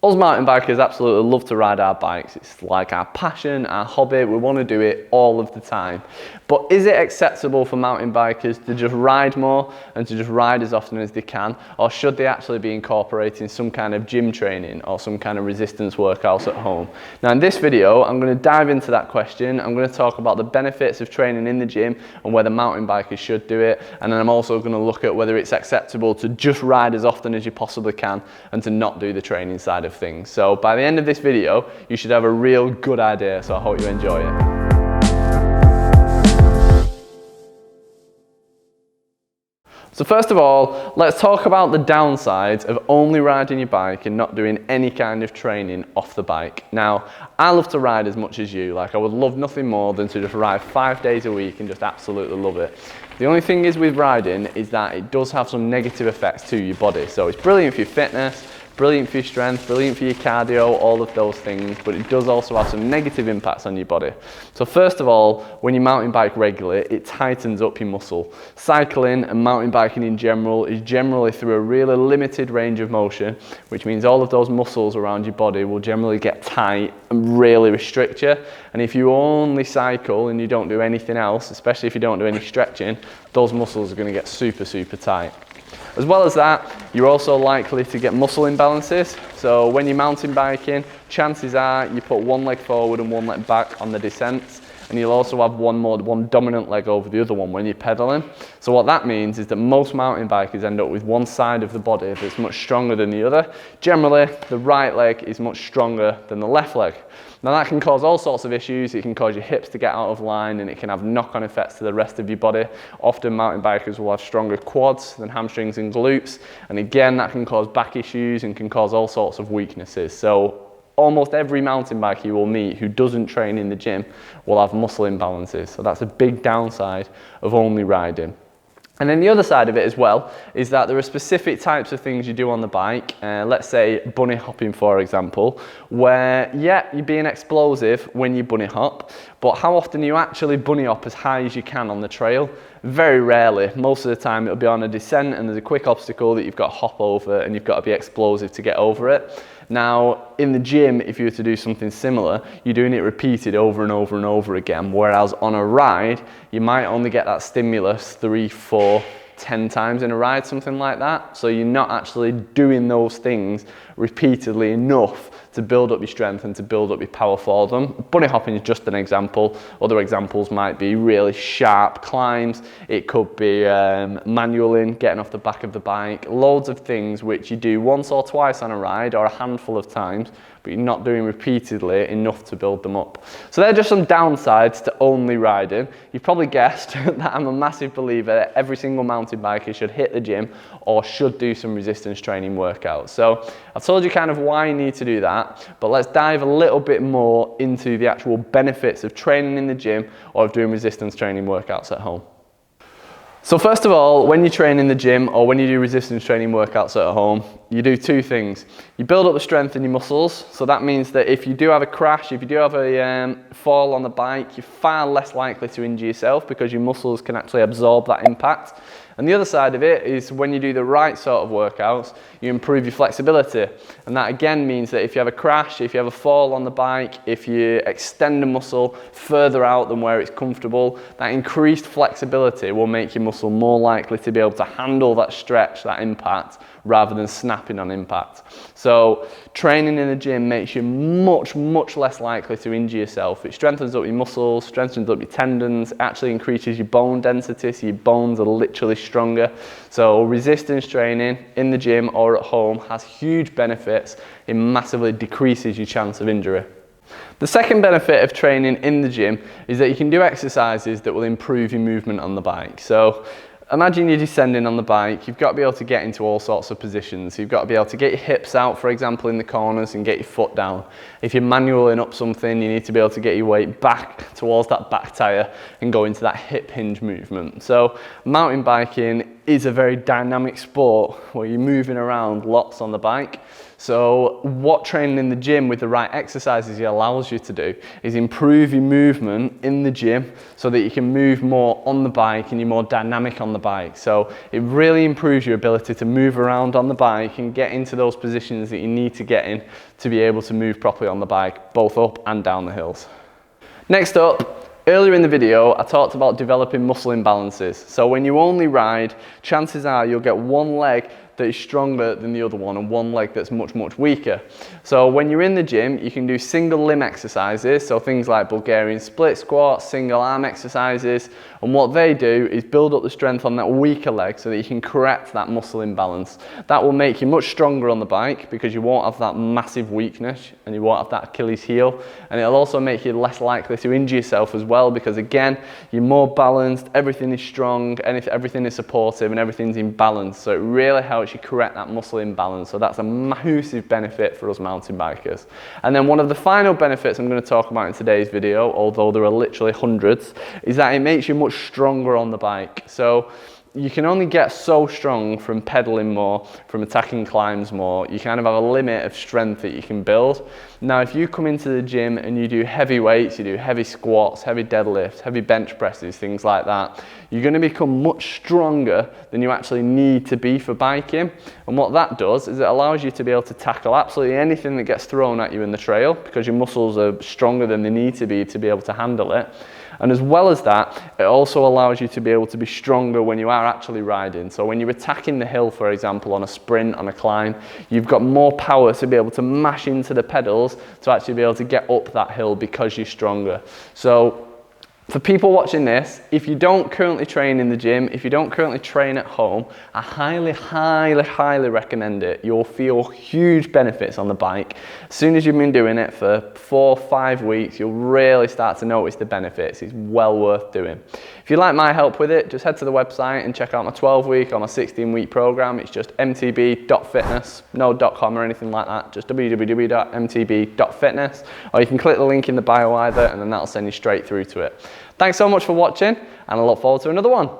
Us mountain bikers absolutely love to ride our bikes. It's like our passion, our hobby. We want to do it all of the time. But is it acceptable for mountain bikers to just ride more and to just ride as often as they can? Or should they actually be incorporating some kind of gym training or some kind of resistance workouts at home? Now in this video, I'm going to dive into that question. I'm going to talk about the benefits of training in the gym and whether mountain bikers should do it. And then I'm also going to look at whether it's acceptable to just ride as often as you possibly can and to not do the training side of things. So by the end of this video, you should have a real good idea, so I hope you enjoy it. So first of all, let's talk about the downsides of only riding your bike and not doing any kind of training off the bike. Now, I love to ride as much as you. Like, I would love nothing more than to just ride 5 days a week and just absolutely love it. The only thing is with riding is that it does have some negative effects to your body. So it's brilliant for your fitness, brilliant for your strength, brilliant for your cardio, all of those things, but it does also have some negative impacts on your body. So first of all, when you mountain bike regularly, it tightens up your muscle. Cycling and mountain biking in general is generally through a really limited range of motion, which means all of those muscles around your body will generally get tight and really restrict you. And if you only cycle and you don't do anything else, especially if you don't do any stretching, those muscles are going to get super, super tight. As well as that, you're also likely to get muscle imbalances. So when you're mountain biking, chances are you put one leg forward and one leg back on the descents, and you'll also have one dominant leg over the other one when you're pedaling. So what that means is that most mountain bikers end up with one side of the body that's much stronger than the other. Generally, the right leg is much stronger than the left leg. Now that can cause all sorts of issues. It can cause your hips to get out of line, and it can have knock-on effects to the rest of your body. Often mountain bikers will have stronger quads than hamstrings and glutes, and again that can cause back issues and can cause all sorts of weaknesses. So almost every mountain biker you will meet who doesn't train in the gym will have muscle imbalances. So that's a big downside of only riding. And then the other side of it as well is that there are specific types of things you do on the bike, let's say bunny hopping for example, where yeah, you're being explosive when you bunny hop, but how often do you actually bunny hop as high as you can on the trail? Very rarely. Most of the time it'll be on a descent and there's a quick obstacle that you've got to hop over and you've got to be explosive to get over it. Now, in the gym, if you were to do something similar, you're doing it repeated over and over and over again, whereas on a ride, you might only get that stimulus 3, 4, 10 times in a ride, something like that. So you're not actually doing those things repeatedly enough to build up your strength and to build up your power for them. Bunny hopping is just an example. Other examples might be really sharp climbs. It could be manualing, getting off the back of the bike. Loads of things which you do once or twice on a ride or a handful of times, but you're not doing repeatedly enough to build them up. So they're just some downsides to only riding. You've probably guessed that I'm a massive believer that every single mountain biker should hit the gym or should do some resistance training workouts. So I've told you kind of why you need to do that, but let's dive a little bit more into the actual benefits of training in the gym or of doing resistance training workouts at home. So first of all, when you train in the gym or when you do resistance training workouts at home, you do two things. You build up the strength in your muscles. So that means that if you do have a crash, if you do have a fall on the bike, you're far less likely to injure yourself because your muscles can actually absorb that impact. And the other side of it is when you do the right sort of workouts, you improve your flexibility. And that again means that if you have a crash, if you have a fall on the bike, if you extend a muscle further out than where it's comfortable, that increased flexibility will make your muscle more likely to be able to handle that stretch, that impact, rather than snapping on impact. So training in the gym makes you much, much less likely to injure yourself. It strengthens up your muscles, strengthens up your tendons, actually increases your bone density, so your bones are literally stronger. So resistance training in the gym or at home has huge benefits. It massively decreases your chance of injury. The second benefit of training in the gym is that you can do exercises that will improve your movement on the bike. So imagine you're descending on the bike, you've got to be able to get into all sorts of positions. You've got to be able to get your hips out, for example, in the corners and get your foot down. If you're manualing up something, you need to be able to get your weight back towards that back tyre and go into that hip hinge movement. So mountain biking is a very dynamic sport where you're moving around lots on the bike. So what training in the gym with the right exercises allows you to do is improve your movement in the gym so that you can move more on the bike and you're more dynamic on the bike. So it really improves your ability to move around on the bike and get into those positions that you need to get in to be able to move properly on the bike, both up and down the hills. Next up, earlier in the video, I talked about developing muscle imbalances. So when you only ride, chances are you'll get one leg that is stronger than the other one and one leg that's much, much weaker. So when you're in the gym, you can do single limb exercises, so things like Bulgarian split squats, single arm exercises, and what they do is build up the strength on that weaker leg so that you can correct that muscle imbalance. That will make you much stronger on the bike because you won't have that massive weakness and you won't have that Achilles heel, and it'll also make you less likely to injure yourself as well because again, you're more balanced, everything is strong, and if everything is supportive and everything's in balance, so it really helps you correct that muscle imbalance. So that's a massive benefit for us mountain bikers. And then one of the final benefits I'm going to talk about in today's video, although there are literally hundreds, is that it makes you much stronger on the bike. So you can only get so strong from pedaling more, from attacking climbs more. You kind of have a limit of strength that you can build. Now, if you come into the gym and you do heavy weights, you do heavy squats, heavy deadlifts, heavy bench presses, things like that, you're going to become much stronger than you actually need to be for biking. And what that does is it allows you to be able to tackle absolutely anything that gets thrown at you in the trail because your muscles are stronger than they need to be able to handle it. And as well as that, it also allows you to be able to be stronger when you are actually riding. So when you're attacking the hill, for example, on a sprint, on a climb, you've got more power to be able to mash into the pedals to actually be able to get up that hill because you're stronger. So for people watching this, if you don't currently train in the gym, if you don't currently train at home, I highly, highly, highly recommend it. You'll feel huge benefits on the bike. As soon as you've been doing it for 4 or 5 weeks, you'll really start to notice the benefits. It's well worth doing. If you'd like my help with it, just head to the website and check out my 12-week or my 16-week program. It's just mtb.fitness, no .com or anything like that, just www.mtb.fitness, or you can click the link in the bio either, and then that'll send you straight through to it. Thanks so much for watching, and I look forward to another one.